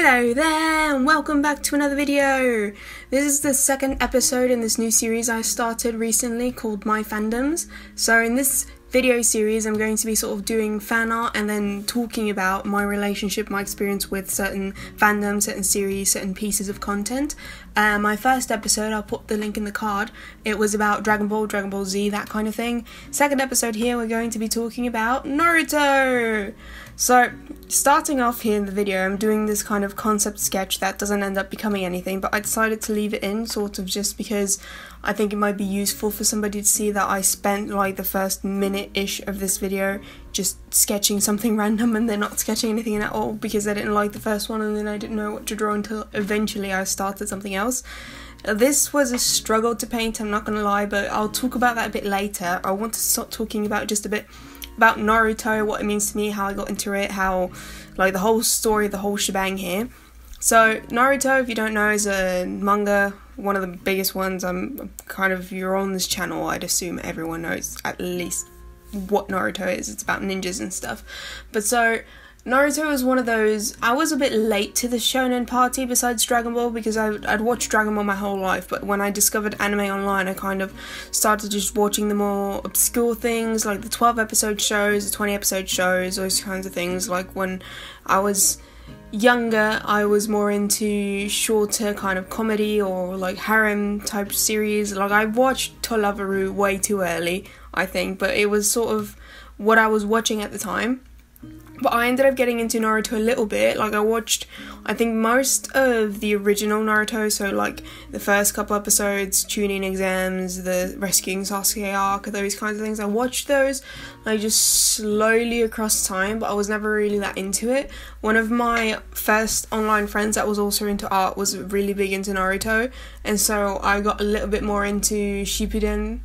Hello there, and welcome back to another video. This is the second episode in this new series I started recently called My Fandoms. So in this video series I'm going to be sort of doing fan art and then talking about my relationship, my experience with certain fandoms, certain series, certain pieces of content. My first episode, I'll put the link in the card, it was about Dragon Ball, Dragon Ball Z, that kind of thing. Second episode here we're going to be talking about Naruto. So, starting off here in the video, I'm doing this kind of concept sketch that doesn't end up becoming anything, but I decided to leave it in, sort of just because I think it might be useful for somebody to see that I spent like the first minute-ish of this video just sketching something random and then not sketching anything at all because I didn't like the first one and then I didn't know what to draw until eventually I started something else. This was a struggle to paint, I'm not gonna lie, but I'll talk about that a bit later. I want to start talking about just a bit about Naruto, what it means to me, how I got into it, how, like, the whole story, the whole shebang here. So, Naruto, if you don't know, is a manga, one of the biggest ones. If you're on this channel, I'd assume everyone knows at least what Naruto is. It's about ninjas and stuff. But so, Naruto was one of those, I was a bit late to the shonen party besides Dragon Ball because I'd watched Dragon Ball my whole life, but when I discovered anime online I kind of started just watching the more obscure things like the 12 episode shows, the 20 episode shows, those kinds of things. Like when I was younger I was more into shorter kind of comedy or like harem type series. Like I watched Tolavaru way too early I think, but it was sort of what I was watching at the time. But I ended up getting into Naruto a little bit. Like I watched, I think, most of the original Naruto, so like the first couple episodes, tuning exams, the rescuing Sasuke arc, those kinds of things. I watched those like just slowly across time, but I was never really that into it. One of my first online friends that was also into art was really big into Naruto, and so I got a little bit more into Shippuden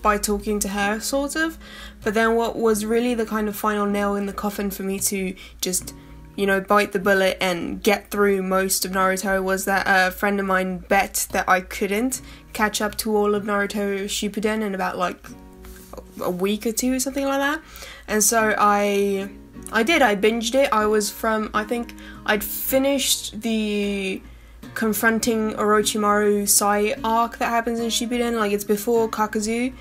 by talking to her, sort of. But then what was really the kind of final nail in the coffin for me to just, you know, bite the bullet and get through most of Naruto was that a friend of mine bet that I couldn't catch up to all of Naruto Shippuden in about like a week or two or something like that. And so I did, I binged it. I think I'd finished the confronting Orochimaru Sai arc that happens in Shippuden. Like it's before Kakazu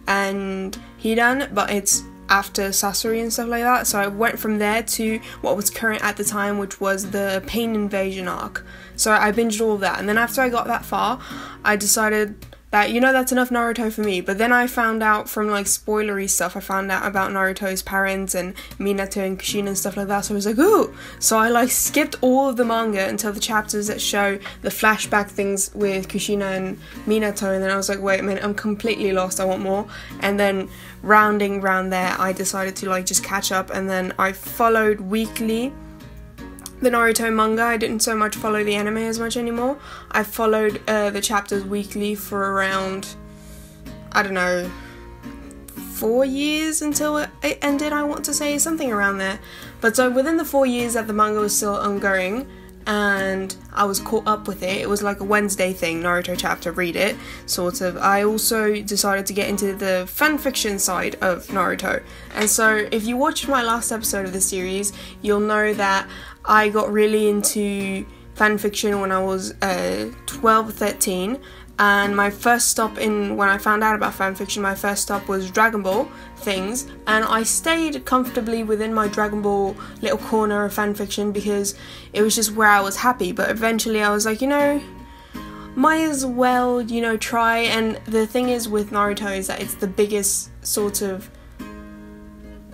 and Hidan, but it's after Sasori and stuff like that. So I went from there to what was current at the time, which was the Pain Invasion arc. So I binged all of that, and then after I got that far, I decided that, you know, that's enough Naruto for me. But then I found out from like spoilery stuff, I found out about Naruto's parents and Minato and Kushina and stuff like that, so I was like, ooh! So I like skipped all of the manga until the chapters that show the flashback things with Kushina and Minato, and then I was like, wait a minute, I'm completely lost, I want more. And then rounding round there, I decided to like just catch up, and then I followed weekly the Naruto manga. I didn't so much follow the anime as much anymore. I followed the chapters weekly for around, I don't know, 4 years until it ended, I want to say, something around there. But so within the 4 years that the manga was still ongoing and I was caught up with it, it was like a Wednesday thing, Naruto chapter, read it, sort of. I also decided to get into the fanfiction side of Naruto. And so if you watched my last episode of the series, you'll know that I got really into fanfiction when I was 12 or 13, and my first stop when I found out about fanfiction, my first stop was Dragon Ball things, and I stayed comfortably within my Dragon Ball little corner of fanfiction because it was just where I was happy. But eventually I was like, you know, might as well, you know, try. And the thing is with Naruto is that it's the biggest sort of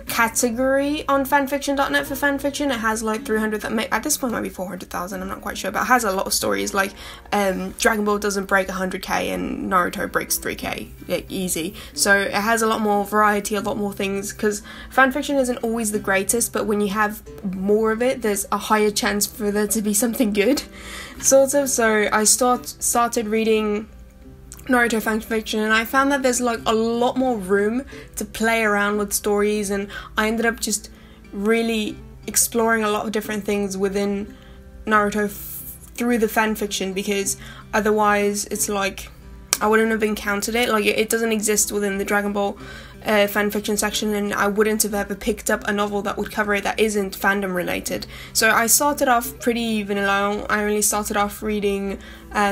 category on fanfiction.net for fanfiction. It has like 300, at this point might be 400,000, I'm not quite sure, but it has a lot of stories. Like Dragon Ball doesn't break 100k and Naruto breaks 3k, like, easy. So it has a lot more variety, a lot more things, because fanfiction isn't always the greatest, but when you have more of it, there's a higher chance for there to be something good, sort of. So I started reading Naruto fanfiction, and I found that there's like a lot more room to play around with stories, and I ended up just really exploring a lot of different things within Naruto through the fanfiction, because otherwise it's like I wouldn't have encountered it. Like it doesn't exist within the Dragon Ball fanfiction section, and I wouldn't have ever picked up a novel that would cover it that isn't fandom related. So I started off pretty vanilla. I only started off reading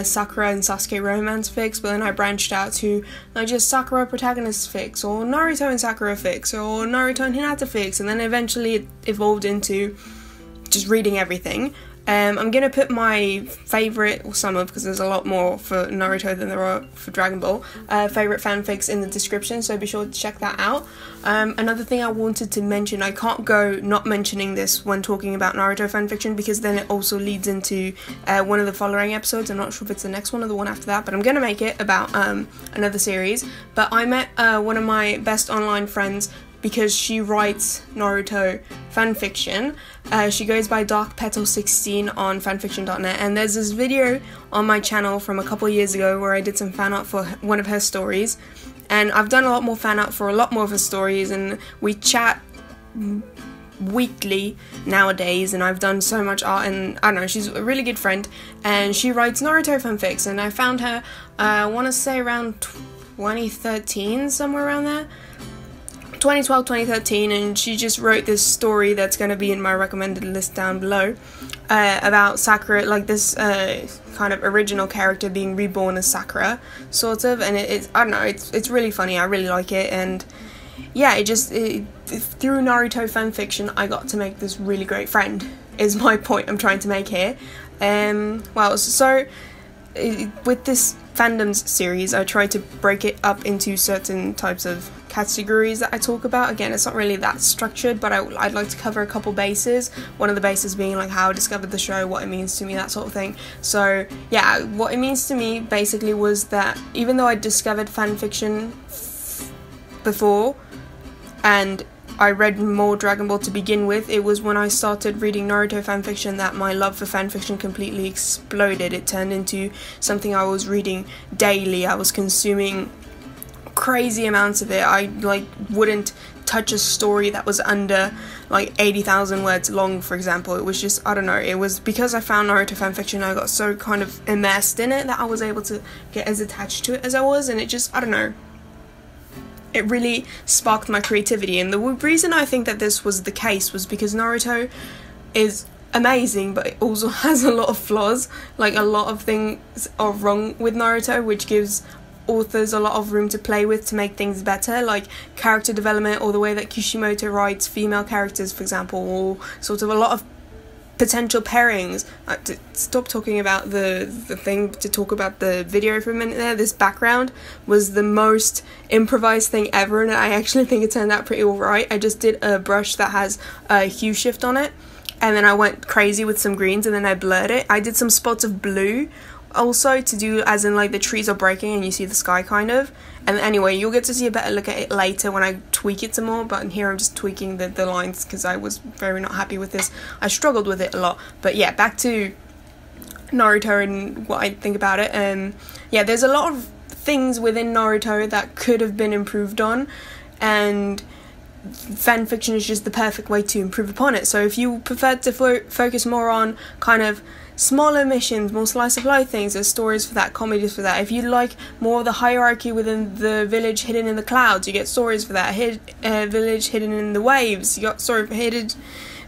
Sakura and Sasuke romance fics, but then I branched out to like just Sakura protagonist fics, or Naruto and Sakura fics, or Naruto and Hinata fics, and then eventually it evolved into just reading everything. I'm gonna put my favourite, or some of, because there's a lot more for Naruto than there are for Dragon Ball, favourite fanfics in the description, so be sure to check that out. Another thing I wanted to mention, I can't go not mentioning this when talking about Naruto fanfiction, because then it also leads into one of the following episodes. I'm not sure if it's the next one or the one after that, but I'm gonna make it about another series. But I met one of my best online friends because she writes Naruto fanfiction. She goes by darkpetal16 on fanfiction.net, and there's this video on my channel from a couple years ago where I did some fan art for one of her stories, and I've done a lot more fan art for a lot more of her stories, and we chat weekly nowadays, and I've done so much art, and I don't know, she's a really good friend, and she writes Naruto fanfics, and I found her, I want to say around 2013, somewhere around there, 2012, 2013, and she just wrote this story that's going to be in my recommended list down below, about Sakura, like this kind of original character being reborn as Sakura, sort of, and it's I don't know, it's really funny, I really like it, and yeah, through Naruto fanfiction, I got to make this really great friend, is my point I'm trying to make here. Well, so with this fandoms series, I try to break it up into certain types of categories that I talk about. Again, it's not really that structured, but I'd like to cover a couple bases. One of the bases being like how I discovered the show, what it means to me, that sort of thing. So yeah, what it means to me basically was that even though I discovered fanfiction before and I read more Dragon Ball to begin with, it was when I started reading Naruto fanfiction that my love for fanfiction completely exploded. It turned into something I was reading daily. I was consuming crazy amounts of it. I wouldn't touch a story that was under 80,000 words long, for example. It was just, I don't know, it was because I found Naruto fanfiction, I got so kind of immersed in it that I was able to get as attached to it as I was, and it just, I don't know, it really sparked my creativity. And the reason I think that this was the case was because Naruto is amazing, but it also has a lot of flaws. Like, a lot of things are wrong with Naruto, which gives authors a lot of room to play with to make things better, like character development, or the way that Kishimoto writes female characters, for example, or sort of a lot of potential pairings. To stop talking about the thing, to talk about the video for a minute there. This background was the most improvised thing ever, and I actually think it turned out pretty alright. I just did a brush that has a hue shift on it, and then I went crazy with some greens, and then I blurred it. I did some spots of blue also to do as in like the trees are breaking and you see the sky kind of, and anyway, you'll get to see a better look at it later when I tweak it some more, but here I'm just tweaking the lines because I was very not happy with this. I struggled with it a lot. But yeah, back to Naruto and what I think about it. Yeah, there's a lot of things within Naruto that could have been improved on, and fanfiction is just the perfect way to improve upon it. So if you prefer to focus more on kind of smaller missions, more slice of life things, there's stories for that, comedies for that. If you like more of the hierarchy within the village hidden in the clouds, you get stories for that. Village hidden in the waves, you got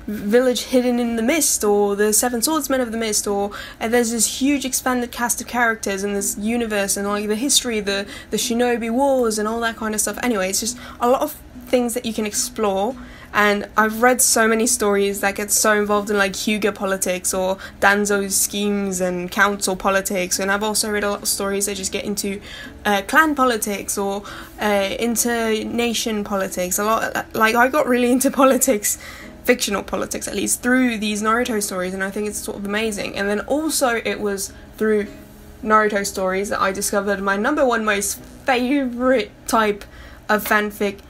village hidden in the mist, or the seven swordsmen of the mist, or there's this huge expanded cast of characters in this universe, and like the history, the shinobi wars and all that kind of stuff. Anyway, it's just a lot of things that you can explore. And I've read so many stories that get so involved in like Hyuga politics or Danzo's schemes and council politics, and I've also read a lot of stories that just get into clan politics or inter-nation politics. A lot, like, I got really into politics, fictional politics at least, through these Naruto stories, and I think it's sort of amazing. And then also it was through Naruto stories that I discovered my number one most favourite type of fanfic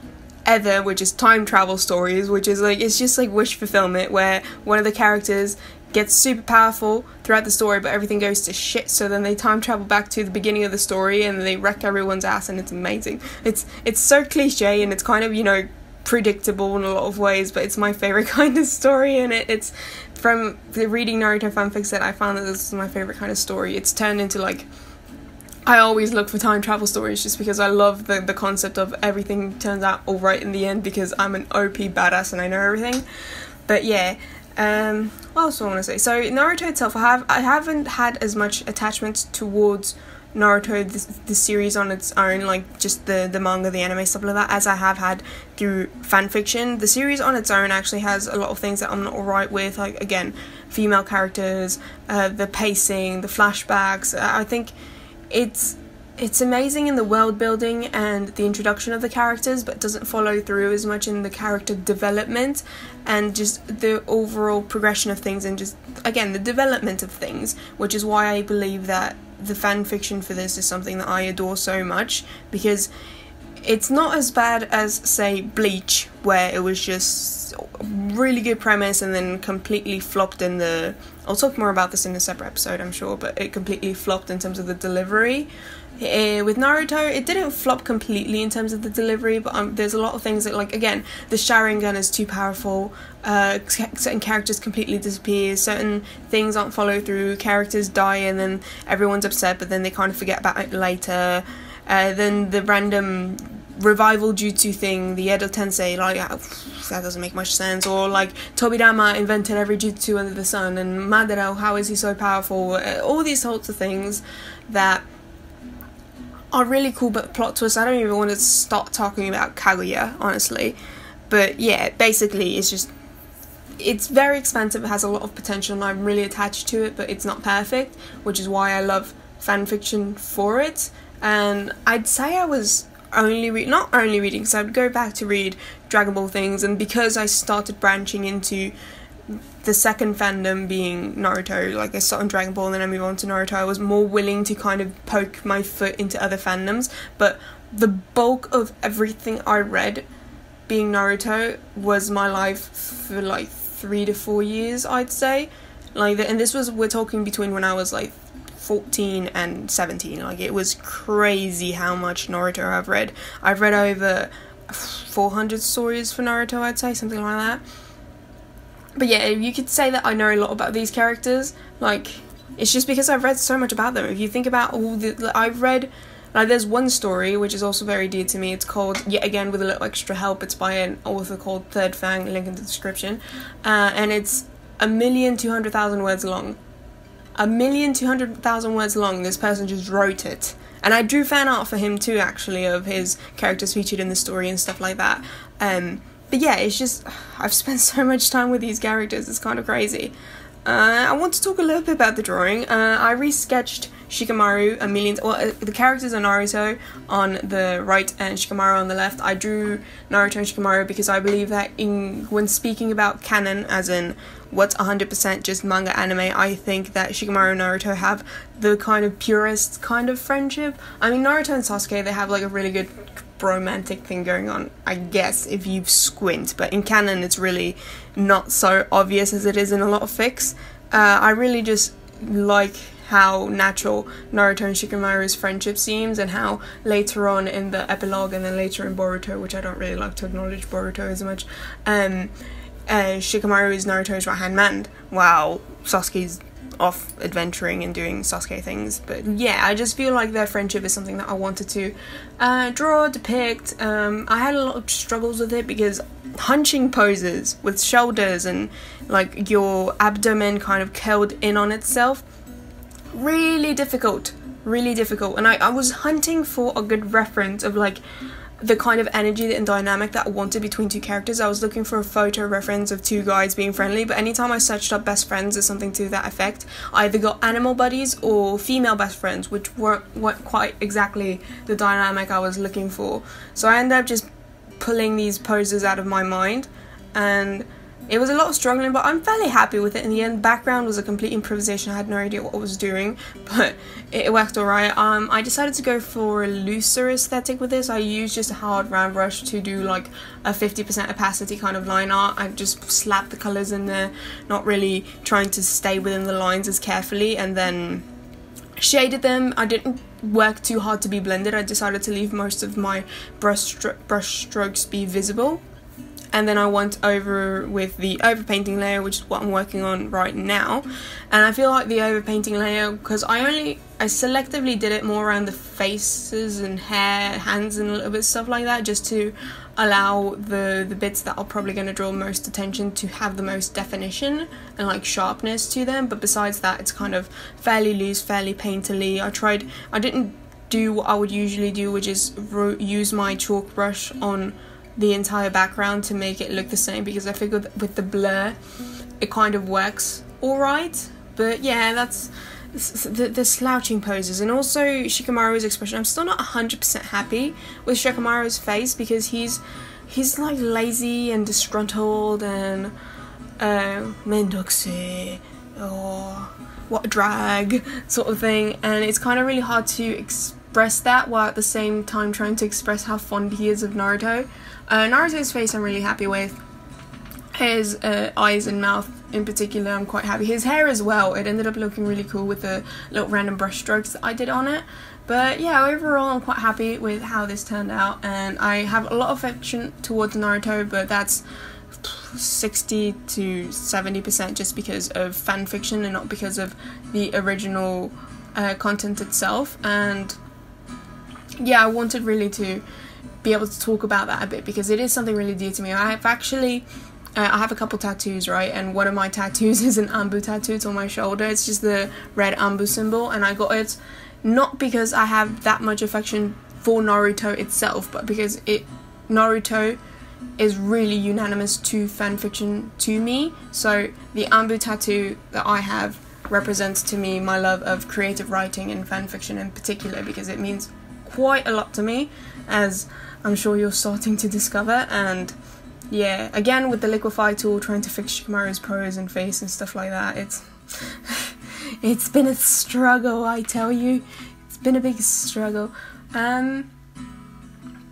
ever, which is time travel stories, which is like, it's just like wish fulfillment, where one of the characters gets super powerful throughout the story, but everything goes to shit, so then they time travel back to the beginning of the story and they wreck everyone's ass, and it's amazing. It's so cliche, and it's kind of, you know, predictable in a lot of ways, but it's my favourite kind of story, and it's from the reading Naruto fanfics that I found that this is my favourite kind of story. It's turned into like I always look for time travel stories just because I love the concept of everything turns out alright in the end, because I'm an OP badass and I know everything. But yeah, what else do I want to say? So Naruto itself, I haven't had as much attachment towards Naruto, the series on its own, like just the manga, the anime, stuff like that, as I have had through fanfiction. The series on its own actually has a lot of things that I'm not alright with, like, again, female characters, the pacing, the flashbacks. I think it's amazing in the world building and the introduction of the characters, but doesn't follow through as much in the character development and just the overall progression of things, and just, again, the development of things, which is why I believe that the fan fiction for this is something that I adore so much, because it's not as bad as, say, Bleach, where it was just a really good premise and then completely flopped in the... I'll talk more about this in a separate episode, I'm sure, but it completely flopped in terms of the delivery. With Naruto, it didn't flop completely in terms of the delivery, but there's a lot of things that, like, again, the Sharingan is too powerful, certain characters completely disappear, certain things aren't followed through, characters die and then everyone's upset, but then they kind of forget about it later. Then the random revival jutsu thing, the Edo Tensei, like, that doesn't make much sense. Or like Tobirama invented every jutsu under the sun, and Madara, how is he so powerful? All these sorts of things that are really cool, but plot twists. I don't even want to start talking about Kaguya, honestly. But yeah, basically it's very expensive, it has a lot of potential, and I'm really attached to it, but it's not perfect, which is why I love fanfiction for it. And I'd say I was not only reading, so I would go back to read Dragon Ball things, and because I started branching into the second fandom being Naruto, like I start on Dragon Ball and then I move on to Naruto, I was more willing to kind of poke my foot into other fandoms, but the bulk of everything I read being Naruto was my life for like 3 to 4 years, I'd say. Like, and this was, we're talking between when I was like 14 and 17. Like, it was crazy how much Naruto I've read. I've read over 400 stories for Naruto, I'd say, something like that. But yeah, you could say that I know a lot about these characters. Like, it's just because I've read so much about them. If you think about all the... I've read... Like, there's one story which is also very dear to me. It's called, yet again with a little extra help, it's by an author called Third Fang, link in the description. And it's 1,200,000 words long. 1,200,000 words long. This person just wrote it. And I drew fan art for him too, actually, of his characters featured in the story and stuff like that. But yeah, it's just, I've spent so much time with these characters, it's kind of crazy. I want to talk a little bit about the drawing. I resketched Shikamaru the characters are Naruto on the right and Shikamaru on the left. I drew Naruto and Shikamaru because I believe that when speaking about canon, as in what's 100% just manga anime, I think that Shikamaru and Naruto have the kind of purest kind of friendship. I mean, Naruto and Sasuke, they have like a really good romantic thing going on, I guess, if you squint, but in canon it's really not so obvious as it is in a lot of fics. I really just like how natural Naruto and Shikamaru's friendship seems, and how later on in the epilogue and then later in Boruto, which I don't really like to acknowledge Boruto as much, Shikamaru is Naruto's right-hand man while Sasuke's off adventuring and doing Sasuke things. But yeah, I just feel like their friendship is something that I wanted to draw, depict. I had a lot of struggles with it because hunching poses with shoulders and like your abdomen kind of curled in on itself, really difficult, and I was hunting for a good reference of like the kind of energy and dynamic that I wanted between two characters. I was looking for a photo reference of two guys being friendly, but anytime I searched up best friends or something to that effect, I either got animal buddies or female best friends, which weren't quite exactly the dynamic I was looking for. So I ended up just pulling these poses out of my mind, and it was a lot of struggling, but I'm fairly happy with it. In the end, background was a complete improvisation. I had no idea what I was doing, but it worked alright. I decided to go for a looser aesthetic with this. I used just a hard round brush to do like a 50% opacity kind of line art. I just slapped the colours in there, not really trying to stay within the lines as carefully, and then shaded them. I didn't work too hard to be blended. I decided to leave most of my brush strokes be visible. and then I went over with the overpainting layer, which is what I'm working on right now. And I feel like the overpainting layer, because I selectively did it more around the faces and hair, hands and a little bit of stuff like that, just to allow the bits that are probably going to draw most attention to have the most definition and like sharpness to them. But besides that, it's kind of fairly loose, fairly painterly. I didn't do what I would usually do, which is use my chalk brush on the entire background to make it look the same, because I figured with the blur it kind of works alright. But yeah, that's the slouching poses, and also Shikamaru's expression. I'm still not 100% happy with Shikamaru's face, because he's like lazy and disgruntled and mendokse or what drag sort of thing, and it's kind of really hard to express that while at the same time trying to express how fond he is of Naruto. Naruto's face I'm really happy with. His eyes and mouth in particular I'm quite happy. His hair as well, it ended up looking really cool with the little random brush strokes that I did on it. But yeah, overall I'm quite happy with how this turned out, and I have a lot of affection towards Naruto, but that's 60 to 70% just because of fan fiction and not because of the original content itself. And yeah, I wanted really to be able to talk about that a bit, because it is something really dear to me. I have a couple tattoos, right, and one of my tattoos is an Ambu tattoo. It's on my shoulder. It's just the red Ambu symbol, and I got it not because I have that much affection for Naruto itself, but because Naruto is really unanimous to fanfiction to me. So the Ambu tattoo that I have represents to me my love of creative writing and fanfiction in particular, because it means quite a lot to me, as I'm sure you're starting to discover. And yeah, again with the liquify tool, trying to fix Shikamaru's pose and face and stuff like that, it's been a struggle, I tell you. It's been a big struggle. Now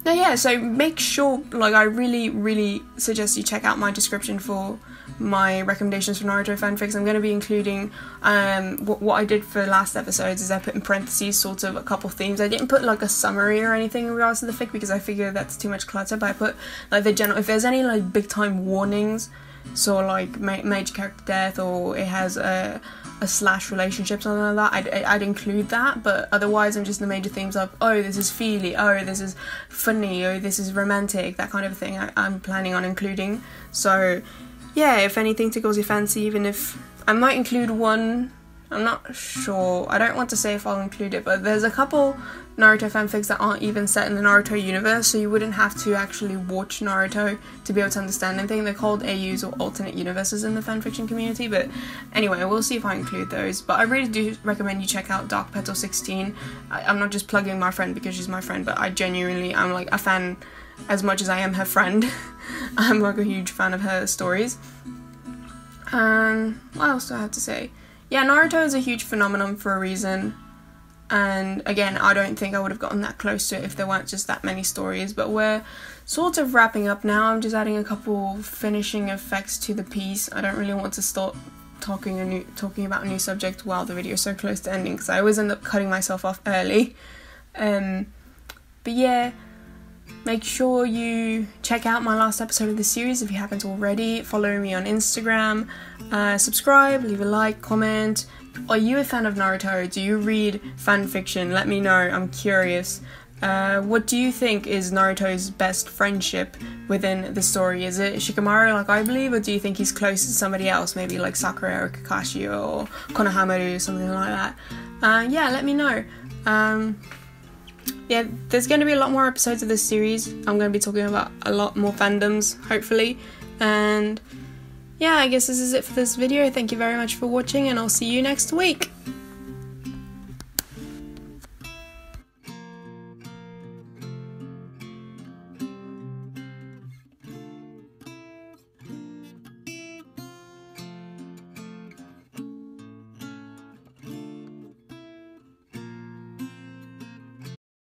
yeah, so make sure, like, I really suggest you check out my description for my recommendations for Naruto fanfics. I'm going to be including what I did for last episodes is I put in parentheses sort of a couple themes. I didn't put like a summary or anything in regards to the fic because I figure that's too much clutter, but I put like the general, if there's any like big time warnings, so like major character death, or it has a slash relationship, something like that, I'd include that. But otherwise I'm just the major themes of, oh, this is feely, oh, this is funny, oh, this is romantic, that kind of thing I'm planning on including. So yeah, if anything tickles your fancy, even if I might include one, I'm not sure, I don't want to say if I'll include it, but there's a couple Naruto fanfics that aren't even set in the Naruto universe, so you wouldn't have to actually watch Naruto to be able to understand anything. They're called AUs, or alternate universes, in the fanfiction community. But anyway, we'll see if I include those. But I really do recommend you check out Dark Petal 16. I'm not just plugging my friend because she's my friend, but I genuinely am like a fan as much as I am her friend. I'm like a huge fan of her stories. What else do I have to say? Yeah, Naruto is a huge phenomenon for a reason, and again, I don't think I would have gotten that close to it if there weren't just that many stories. But we're sort of wrapping up now. I'm just adding a couple finishing effects to the piece. I don't really want to start talking about a new subject while the video is so close to ending, because I always end up cutting myself off early. But yeah, make sure you check out my last episode of the series if you haven't already. Follow me on Instagram, subscribe, leave a like, comment. Are you a fan of Naruto? Do you read fanfiction? Let me know, I'm curious. What do you think is Naruto's best friendship within the story? Is it Shikamaru like I believe, or do you think he's close to somebody else, maybe like Sakura or Kakashi or Konohamaru, something like that? Yeah, let me know. Yeah, there's going to be a lot more episodes of this series. I'm going to be talking about a lot more fandoms, hopefully. And yeah, I guess this is it for this video. Thank you very much for watching, and I'll see you next week.